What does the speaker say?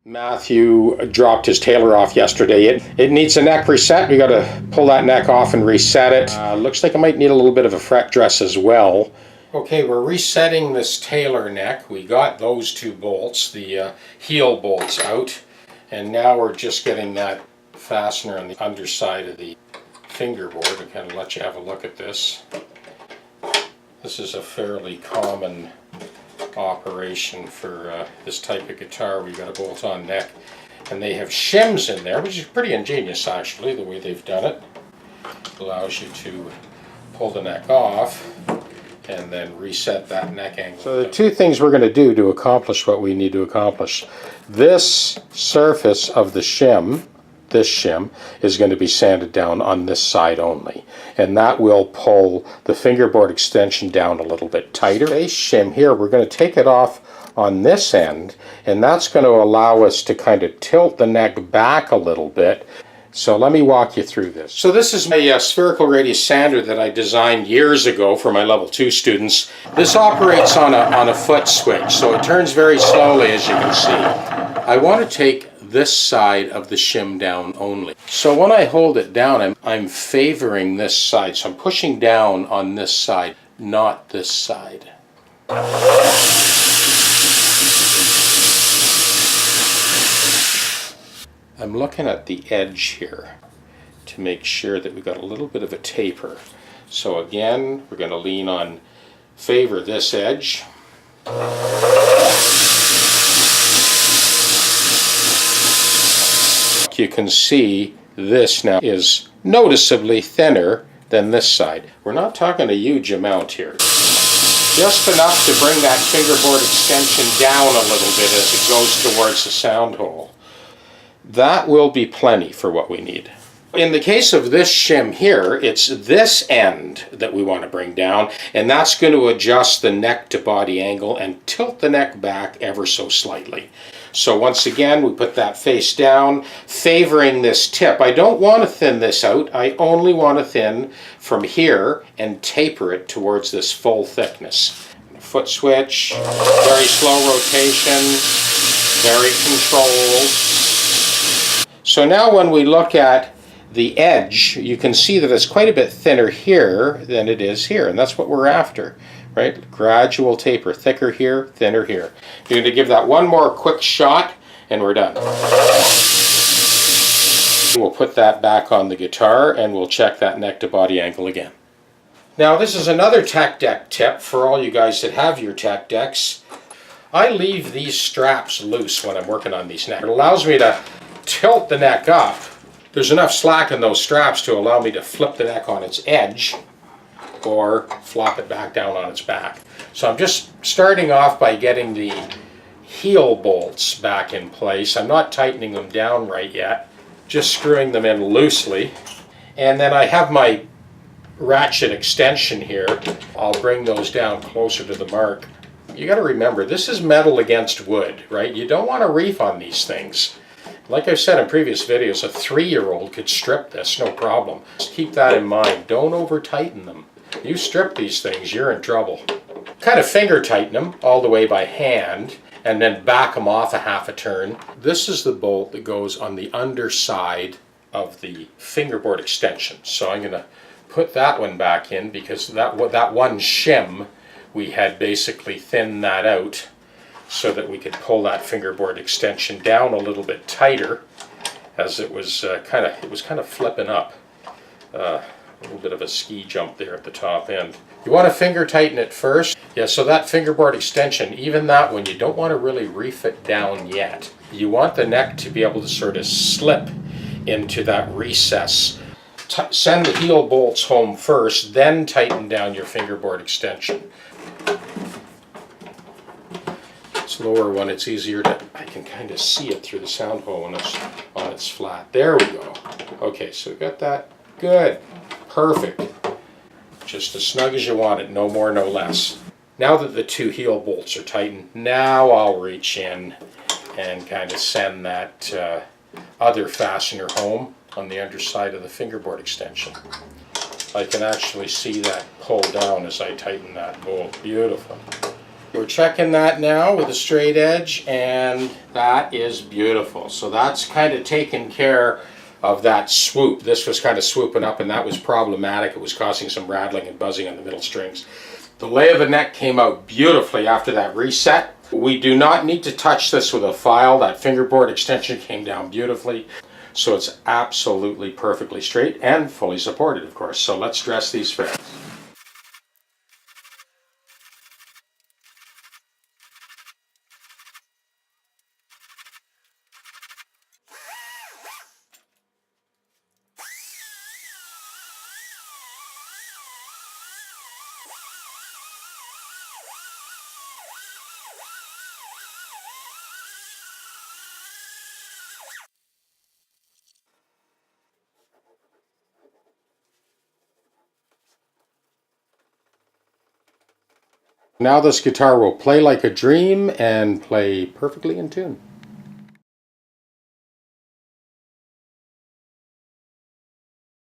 Matthew dropped his tailor off yesterday. It needs a neck reset. We got to pull that neck off and reset it. Looks like it might need a little bit of a fret dress as well. Okay, we're resetting this tailor neck. We got those two bolts, the heel bolts out, and now we're just getting that fastener on the underside of the fingerboard. I kind of let you have a look at this. This is a fairly common operation for this type of guitar. We've got a bolt-on neck, and they have shims in there, which is pretty ingenious actually, the way they've done it. Allows you to pull the neck off and then reset that neck angle. So the two things we're going to do to accomplish what we need to accomplish. This surface of the shim, this shim, is going to be sanded down on this side only, and that will pull the fingerboard extension down a little bit tighter. Base shim here, we're going to take it off on this end, and that's going to allow us to kind of tilt the neck back a little bit. So let me walk you through this. So this is my spherical radius sander that I designed years ago for my level 2 students. This operates on a foot switch, so it turns very slowly, as you can see. I want to take this side of the shim down only. So when I hold it down, I'm favoring this side. So I'm pushing down on this side, not this side. I'm looking at the edge here to make sure that we've got a little bit of a taper. So again, we're going to lean on, favor this edge. You can see this now is noticeably thinner than this side. We're not talking a huge amount here. Just enough to bring that fingerboard extension down a little bit as it goes towards the sound hole. That will be plenty for what we need. In the case of this shim here, it's this end that we want to bring down, and that's going to adjust the neck to body angle and tilt the neck back ever so slightly. So once again, we put that face down, favoring this tip. I don't want to thin this out. I only want to thin from here and taper it towards this full thickness. Foot switch, very slow rotation, very controlled. So now when we look at the edge, you can see that it's quite a bit thinner here than it is here, and that's what we're after, right? Gradual taper, thicker here, thinner here. You're going to give that one more quick shot, and we're done. We'll put that back on the guitar, and we'll check that neck to body angle again. Now this is another tech deck tip for all you guys that have your tech decks. I leave these straps loose when I'm working on these necks. It allows me to tilt the neck up. There's enough slack in those straps to allow me to flip the neck on its edge or flop it back down on its back. So I'm just starting off by getting the heel bolts back in place. I'm not tightening them down right yet, just screwing them in loosely. And then I have my ratchet extension here. I'll bring those down closer to the mark. You got to remember, this is metal against wood, right? You don't want to reef on these things. Like I've said in previous videos, a 3-year-old could strip this, no problem. Just keep that in mind. Don't over tighten them. You strip these things, you're in trouble. Kind of finger tighten them all the way by hand and then back them off a half a turn. This is the bolt that goes on the underside of the fingerboard extension. So I'm going to put that one back in because that one shim, we had basically thinned that out so that we could pull that fingerboard extension down a little bit tighter, as it was kind of flipping up. A little bit of a ski jump there at the top end. You want to finger tighten it first. Yeah, so that fingerboard extension, even that one, you don't want to really reef it down yet. You want the neck to be able to sort of slip into that recess. Send the heel bolts home first, then tighten down your fingerboard extension. Lower one, it's easier to, I can kind of see it through the sound hole when it's on its flat. There we go. Okay, so we got that. Good. Perfect. Just as snug as you want it, no more, no less. Now that the two heel bolts are tightened, now I'll reach in and kind of send that other fastener home on the underside of the fingerboard extension. I can actually see that pull down as I tighten that bolt. Beautiful. We're checking that now with a straight edge, and that is beautiful. So that's kind of taken care of that swoop. This was kind of swooping up, and that was problematic. It was causing some rattling and buzzing on the middle strings. The lay of the neck came out beautifully after that reset. We do not need to touch this with a file. That fingerboard extension came down beautifully. So it's absolutely perfectly straight and fully supported, of course. So let's dress these frets. Now this guitar will play like a dream and play perfectly in tune.